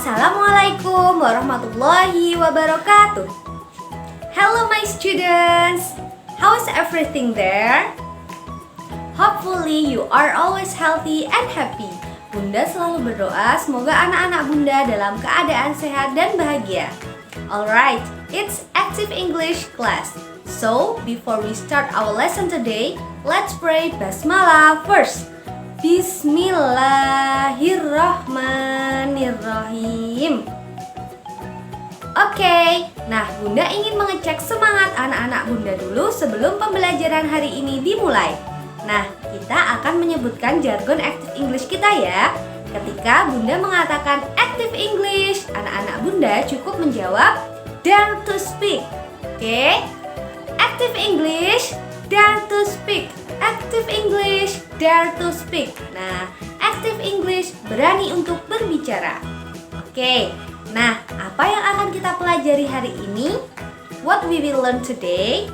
Assalamualaikum warahmatullahi wabarakatuh. Hello my students. How is everything there? Hopefully you are always healthy and happy. Bunda selalu berdoa semoga anak-anak Bunda dalam keadaan sehat dan bahagia. Alright, it's Active English class. So, before we start our lesson today, let's pray Basmalah first. Bismillahirrahmanirrahim. Oke, nah Bunda ingin mengecek semangat anak-anak Bunda dulu sebelum pembelajaran hari ini dimulai. Nah, kita akan menyebutkan jargon Active English kita ya. Ketika Bunda mengatakan Active English, anak-anak Bunda cukup menjawab dare to speak. Oke? Active English, dare to speak. Active English, dare to speak. Nah, Active English berani untuk berbicara. Oke, nah apa yang akan kita pelajari hari ini? What we will learn today?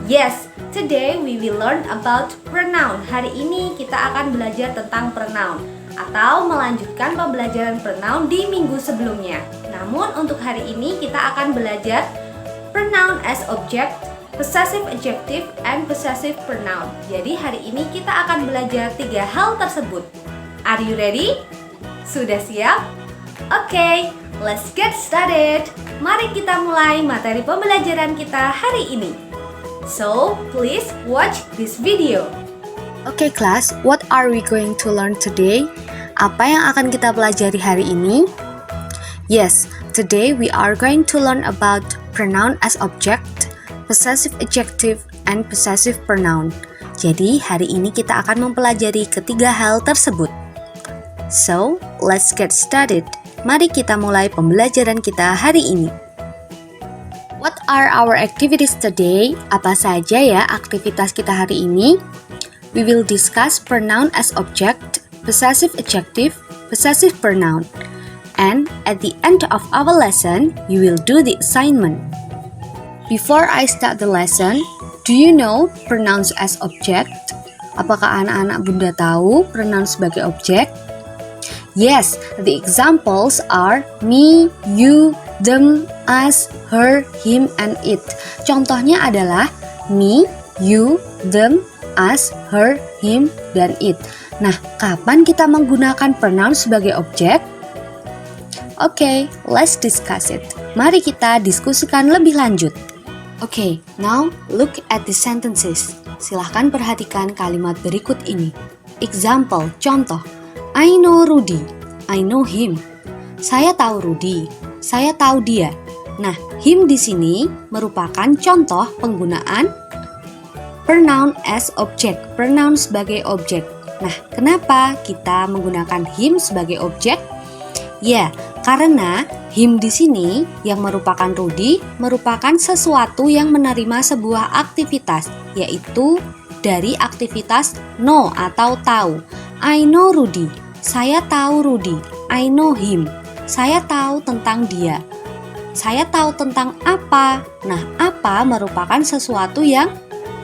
Yes, today we will learn about pronoun. Hari ini kita akan belajar tentang pronoun atau melanjutkan pembelajaran pronoun di minggu sebelumnya. Namun untuk hari ini kita akan belajar pronoun as object, possessive adjective, and possessive pronoun. Jadi hari ini kita akan belajar 3 hal tersebut. Are you ready? Sudah siap? Oke, let's get started. Mari kita mulai materi pembelajaran kita hari ini. So, please watch this video. Oke kelas, what are we going to learn today? Apa yang akan kita pelajari hari ini? Yes, today we are going to learn about pronoun as object, possessive adjective, and possessive pronoun. Jadi, hari ini kita akan mempelajari ketiga hal tersebut. So, let's get started. Mari kita mulai pembelajaran kita hari ini. What are our activities today? Apa saja ya aktivitas kita hari ini? We will discuss pronoun as object, possessive adjective, possessive pronoun. And at the end of our lesson, you will do the assignment. Before I start the lesson, do you know pronouns as object? Apakah anak-anak Bunda tahu pronoun sebagai objek? Yes, the examples are me, you, them, us, her, him, and it. Contohnya adalah me, you, them, us, her, him, dan it. Nah, kapan kita menggunakan pronoun sebagai objek? Oke, let's discuss it. Mari kita diskusikan lebih lanjut. Okay, now look at the sentences. Silahkan perhatikan kalimat berikut ini. Example, contoh. I know Rudy, I know him. Saya tahu Rudy, saya tahu dia. Nah, him di sini merupakan contoh penggunaan pronoun as object, pronoun sebagai objek. Nah, kenapa kita menggunakan him sebagai objek? Ya, karena him di sini yang merupakan Rudy merupakan sesuatu yang menerima sebuah aktivitas, yaitu dari aktivitas know atau tahu. I know Rudy. Saya tahu Rudy. I know him. Saya tahu tentang dia. Saya tahu tentang apa. Nah, apa merupakan sesuatu yang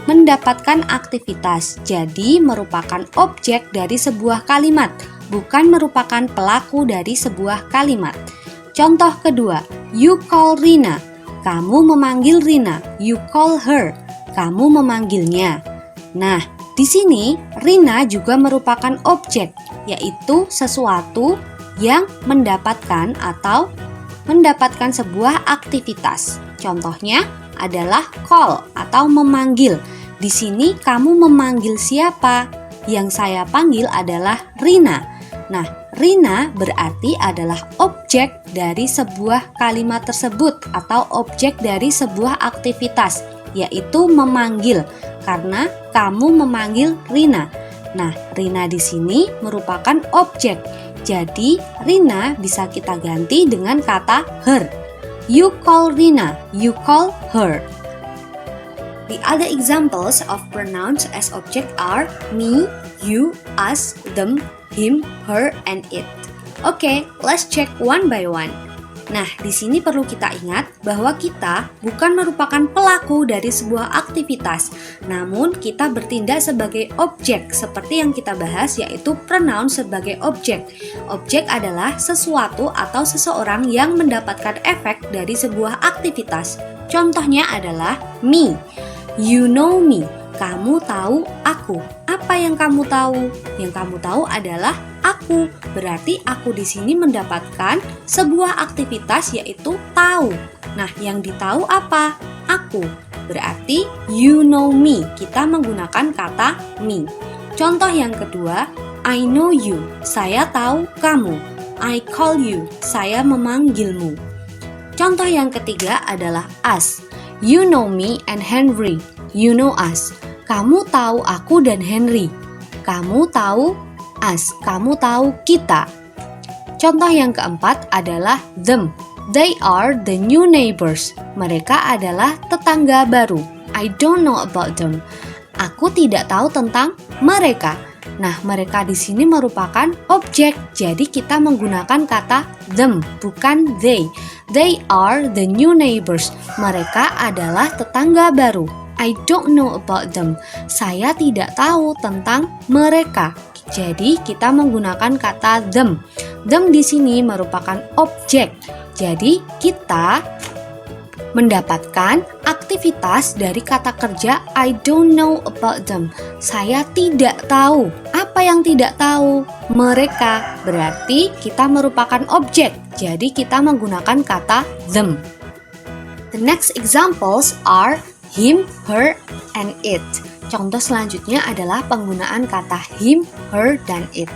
mendapatkan aktivitas. Jadi, merupakan objek dari sebuah kalimat, bukan merupakan pelaku dari sebuah kalimat. Contoh kedua, you call Rina. Kamu memanggil Rina. You call her. Kamu memanggilnya. Nah, di sini Rina juga merupakan objek, yaitu sesuatu yang mendapatkan atau mendapatkan sebuah aktivitas. Contohnya adalah call atau memanggil. Di sini kamu memanggil siapa? Yang saya panggil adalah Rina. Nah, Rina berarti adalah objek dari sebuah kalimat tersebut atau objek dari sebuah aktivitas, yaitu memanggil, karena kamu memanggil Rina. Nah, Rina di sini merupakan objek. Jadi, Rina bisa kita ganti dengan kata her. You call Rina, you call her. The other examples of pronouns as object are me, you, us, them, him, her, and it. Okay, let's check one by one. Nah, di sini perlu kita ingat bahwa kita bukan merupakan pelaku dari sebuah aktivitas, namun kita bertindak sebagai objek seperti yang kita bahas, yaitu pronoun sebagai objek. Objek adalah sesuatu atau seseorang yang mendapatkan efek dari sebuah aktivitas. Contohnya adalah me. You know me. Kamu tahu aku. Apa yang kamu tahu? Yang kamu tahu adalah aku. Berarti aku di sini mendapatkan sebuah aktivitas, yaitu tahu. Nah, yang ditahu apa? Aku. Berarti you know me. Kita menggunakan kata me. Contoh yang kedua, I know you. Saya tahu kamu. I call you. Saya memanggilmu. Contoh yang ketiga adalah us. You know me and Henry. You know us. Kamu tahu aku dan Henry. Kamu tahu us. Kamu tahu kita. Contoh yang keempat adalah them. They are the new neighbors. Mereka adalah tetangga baru. I don't know about them. Aku tidak tahu tentang mereka. Nah, mereka di sini merupakan objek. Jadi kita menggunakan kata them, bukan they. They are the new neighbors. Mereka adalah tetangga baru. I don't know about them. Saya tidak tahu tentang mereka. Jadi kita menggunakan kata them. Them di sini merupakan objek. Jadi kita mendapatkan aktivitas dari kata kerja I don't know about them. Saya tidak tahu. Apa yang tidak tahu? Mereka. Berarti kita merupakan objek. Jadi kita menggunakan kata them. The next examples are him, her, and it. Contoh selanjutnya adalah penggunaan kata him, her, dan it.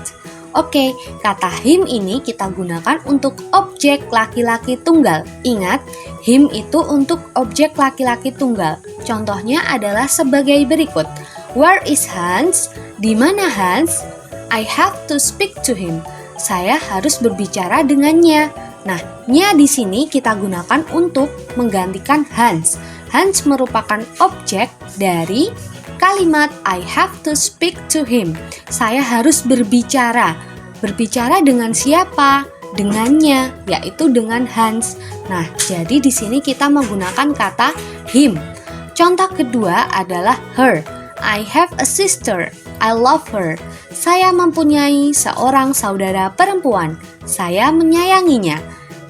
Oke, kata him ini kita gunakan untuk objek laki-laki tunggal. Ingat, him itu untuk objek laki-laki tunggal. Contohnya adalah sebagai berikut. Where is Hans? Di mana Hans? I have to speak to him. Saya harus berbicara dengannya. Nah, nya di sini kita gunakan untuk menggantikan Hans. Hans merupakan objek dari kalimat I have to speak to him. Saya harus berbicara. Berbicara dengan siapa? Dengannya, yaitu dengan Hans. Nah, jadi di sini kita menggunakan kata him. Contoh kedua adalah her. I have a sister. I love her. Saya mempunyai seorang saudara perempuan. Saya menyayanginya.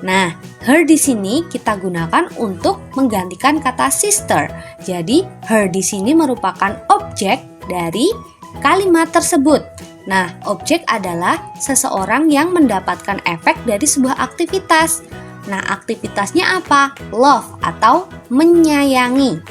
Nah, her di sini kita gunakan untuk menggantikan kata sister. Jadi, her di sini merupakan objek dari kalimat tersebut. Nah, objek adalah seseorang yang mendapatkan efek dari sebuah aktivitas. Nah, aktivitasnya apa? Love atau menyayangi.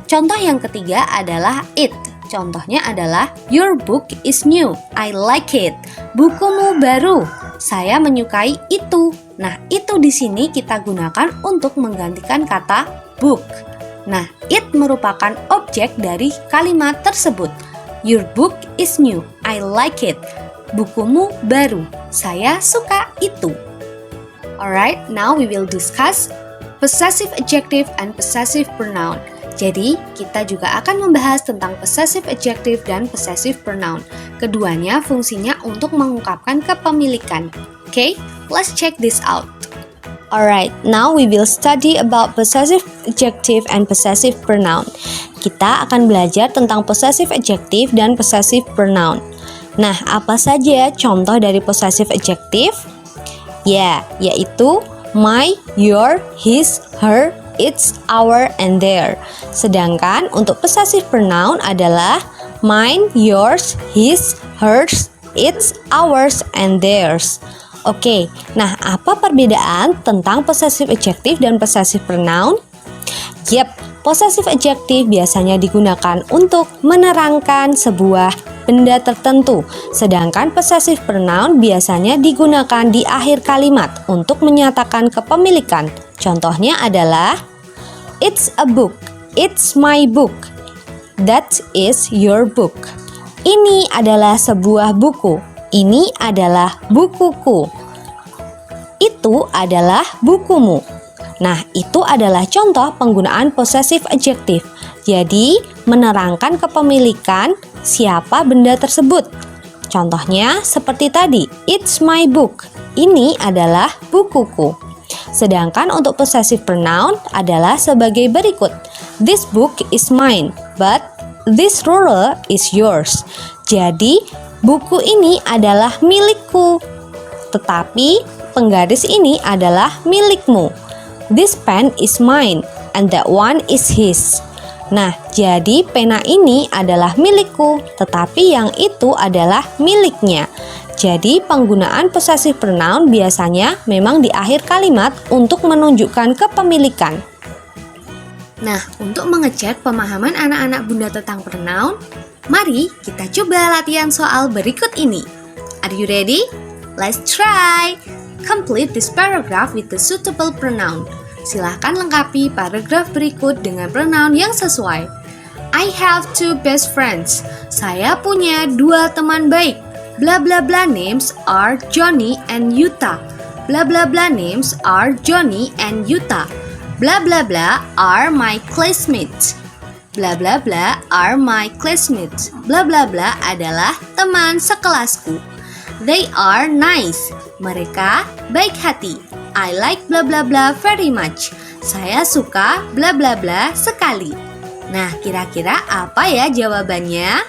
Contoh yang ketiga adalah it. Contohnya adalah your book is new. I like it. Bukumu baru. Saya menyukai itu. Nah, itu di sini kita gunakan untuk menggantikan kata book. Nah, it merupakan objek dari kalimat tersebut. Your book is new. I like it. Bukumu baru. Saya suka itu. Alright, now we will discuss possessive adjective and possessive pronoun. Jadi, kita juga akan membahas tentang possessive adjective dan possessive pronoun. Keduanya fungsinya untuk mengungkapkan kepemilikan. Okay, let's check this out. Alright, now we will study about possessive adjective and possessive pronoun. Kita akan belajar tentang possessive adjective dan possessive pronoun. Nah, apa saja contoh dari possessive adjective? Ya, yaitu my, your, his, her, its, our, and their. Sedangkan untuk possessive pronoun adalah mine, yours, his, hers, its, ours, and theirs. Oke, nah apa perbedaan tentang possessive adjective dan possessive pronoun? Yep, possessive adjective biasanya digunakan untuk menerangkan sebuah benda tertentu, sedangkan possessive pronoun biasanya digunakan di akhir kalimat untuk menyatakan kepemilikan. Contohnya adalah it's a book, it's my book, that is your book. Ini adalah sebuah buku, ini adalah bukuku. Itu adalah bukumu. Nah, itu adalah contoh penggunaan possessive adjective. Jadi, menerangkan kepemilikan siapa benda tersebut. Contohnya seperti tadi, it's my book. Ini adalah bukuku. Sedangkan untuk possessive pronoun adalah sebagai berikut. This book is mine, but this ruler is yours. Jadi, buku ini adalah milikku, tetapi penggaris ini adalah milikmu. This pen is mine, and that one is his. Nah, jadi pena ini adalah milikku, tetapi yang itu adalah miliknya. Jadi, penggunaan possessive pronoun biasanya memang di akhir kalimat untuk menunjukkan kepemilikan. Nah, untuk mengecek pemahaman anak-anak Bunda tentang pronoun, mari kita coba latihan soal berikut ini. Are you ready? Let's try! Complete this paragraph with the suitable pronoun. Silahkan lengkapi paragraf berikut dengan pronoun yang sesuai. I have 2 best friends. Saya punya 2 teman baik. Blah blah blah names are Johnny and Yuta. Blah blah blah names are Johnny and Yuta. Blah blah blah are my classmates. Blah blah blah are my classmates. Blah blah blah adalah teman sekelasku. They are nice. Mereka baik hati. I like blah blah blah very much. Saya suka blah blah blah sekali. Nah, kira-kira apa ya jawabannya?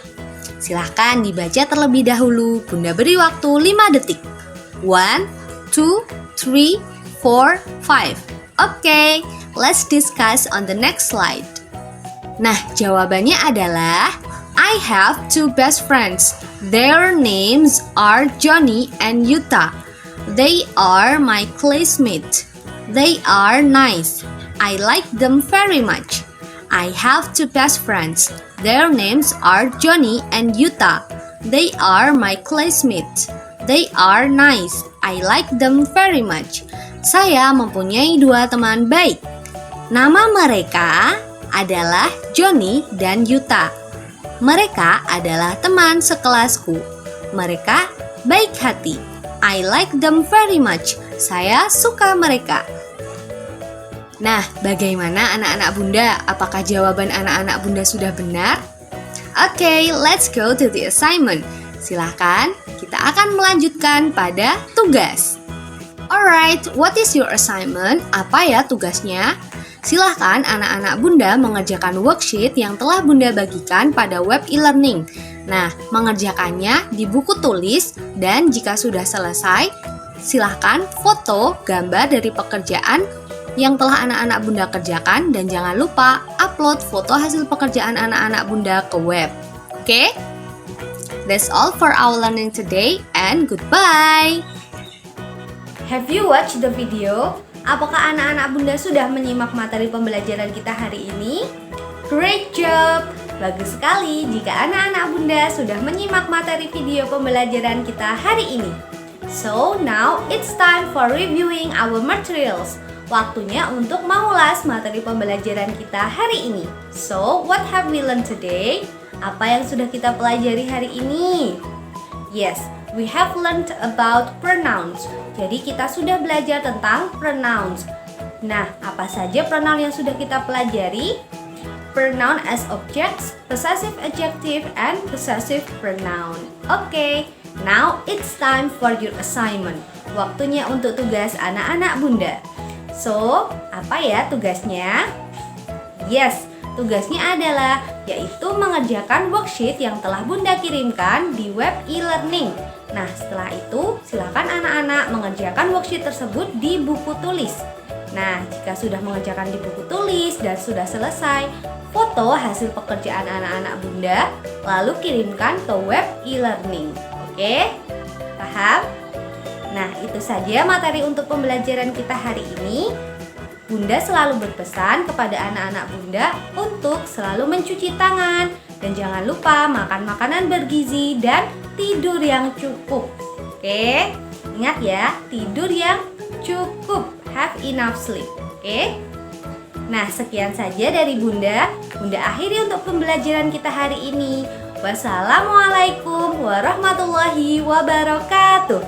Silahkan dibaca terlebih dahulu. Bunda beri waktu 5 detik. 1, 2, 3, 4, 5. Oke, let's discuss on the next slide. Nah, jawabannya adalah I have 2 best friends. Their names are Johnny and Yuta. They are my classmates. They are nice. I like them very much. I have 2 best friends. Their names are Johnny and Yuta. They are my classmates. They are nice. I like them very much. Saya mempunyai 2 teman baik. Nama mereka adalah Johnny dan Yuta. Mereka adalah teman sekelasku. Mereka baik hati. I like them very much. Saya suka mereka. Nah, bagaimana anak-anak Bunda? Apakah jawaban anak-anak Bunda sudah benar? Oke, let's go to the assignment. Silahkan, kita akan melanjutkan pada tugas. Alright, what is your assignment? Apa ya tugasnya? Silahkan anak-anak Bunda mengerjakan worksheet yang telah Bunda bagikan pada web e-learning. Nah, mengerjakannya di buku tulis dan jika sudah selesai, silahkan foto gambar dari pekerjaan yang telah anak-anak Bunda kerjakan dan jangan lupa upload foto hasil pekerjaan anak-anak Bunda ke web. Oke? That's all for our learning today and goodbye! Have you watched the video? Apakah anak-anak Bunda sudah menyimak materi pembelajaran kita hari ini? Great job! Bagus sekali jika anak-anak Bunda sudah menyimak materi video pembelajaran kita hari ini. So, now it's time for reviewing our materials. Waktunya untuk mengulas materi pembelajaran kita hari ini. So, what have we learned today? Apa yang sudah kita pelajari hari ini? Yes, we have learned about pronouns. Jadi kita sudah belajar tentang pronouns. Nah, apa saja pronoun yang sudah kita pelajari? Pronoun as objects, possessive adjective, and possessive pronoun. Oke, now it's time for your assignment. Waktunya untuk tugas anak-anak Bunda. So, apa ya tugasnya? Yes, tugasnya adalah yaitu mengerjakan worksheet yang telah Bunda kirimkan di web e-learning. Nah, setelah itu silakan anak-anak mengerjakan worksheet tersebut di buku tulis. Nah, jika sudah mengerjakan di buku tulis dan sudah selesai, foto hasil pekerjaan anak-anak Bunda, lalu kirimkan ke web e-learning. Oke? Paham? Nah, itu saja materi untuk pembelajaran kita hari ini. Bunda selalu berpesan kepada anak-anak Bunda untuk selalu mencuci tangan dan jangan lupa makan makanan bergizi dan tidur yang cukup. Oke? Ingat ya, tidur yang cukup. Have enough sleep. Oke? Nah, sekian saja dari Bunda. Bunda akhiri untuk pembelajaran kita hari ini. Wassalamualaikum warahmatullahi wabarakatuh.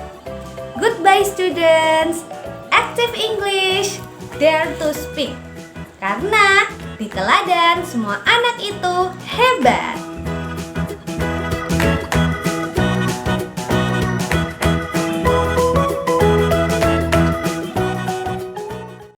Goodbye students. Active English. Dare to speak. Karena di teladan semua anak itu hebat.